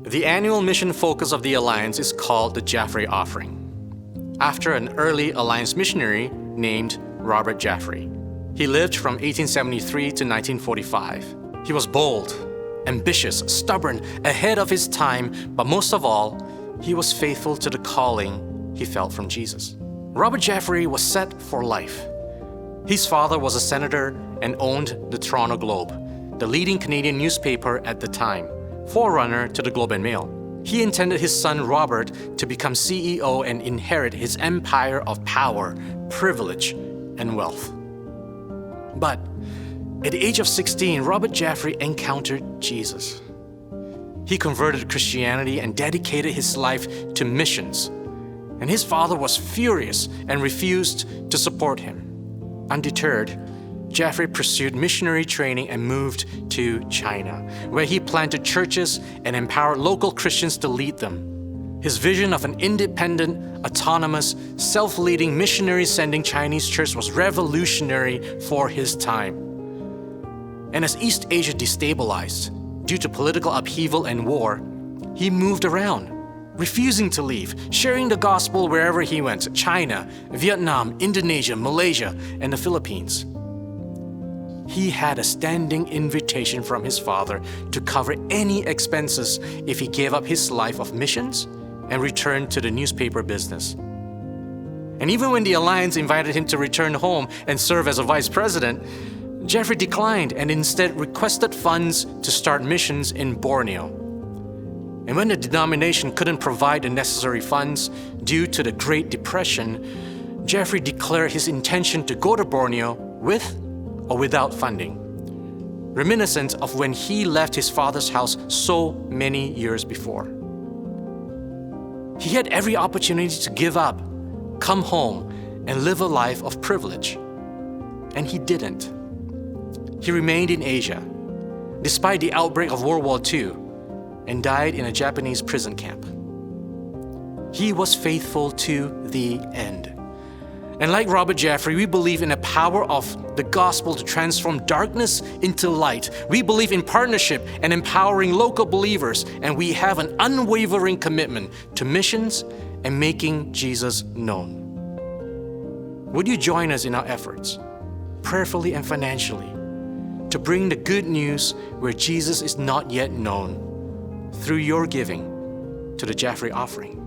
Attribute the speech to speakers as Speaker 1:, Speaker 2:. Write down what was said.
Speaker 1: The annual mission focus of the Alliance is called the Jaffray Offering, after an early Alliance missionary named Robert Jaffray. He lived from 1873 to 1945. He was bold, ambitious, stubborn, ahead of his time, but most of all, he was faithful to the calling he felt from Jesus. Robert Jaffray was set for life. His father was a senator and owned the Toronto Globe, the leading Canadian newspaper at the time, forerunner to the Globe and Mail. He intended his son Robert to become CEO and inherit his empire of power, privilege, and wealth. But at the age of 16, Robert Jaffray encountered Jesus. He converted to Christianity and dedicated his life to missions. And his father was furious and refused to support him. Undeterred, Jaffray pursued missionary training and moved to China, where he planted churches and empowered local Christians to lead them. His vision of an independent, autonomous, self-leading, missionary-sending Chinese church was revolutionary for his time. And as East Asia destabilized due to political upheaval and war, he moved around, refusing to leave, sharing the gospel wherever he went: China, Vietnam, Indonesia, Malaysia, and the Philippines. He had a standing invitation from his father to cover any expenses if he gave up his life of missions and returned to the newspaper business. And even when the Alliance invited him to return home and serve as a vice president, Jaffray declined and instead requested funds to start missions in Borneo. And when the denomination couldn't provide the necessary funds due to the Great Depression, Jaffray declared his intention to go to Borneo with or without funding, reminiscent of when he left his father's house so many years before. He had every opportunity to give up, come home, and live a life of privilege. And he didn't. He remained in Asia, despite the outbreak of World War II, and died in a Japanese prison camp. He was faithful to the end. And like Robert Jaffray, we believe in the power of the gospel to transform darkness into light. We believe in partnership and empowering local believers, and we have an unwavering commitment to missions and making Jesus known. Would you join us in our efforts, prayerfully and financially, to bring the good news where Jesus is not yet known through your giving to the Jaffray Offering?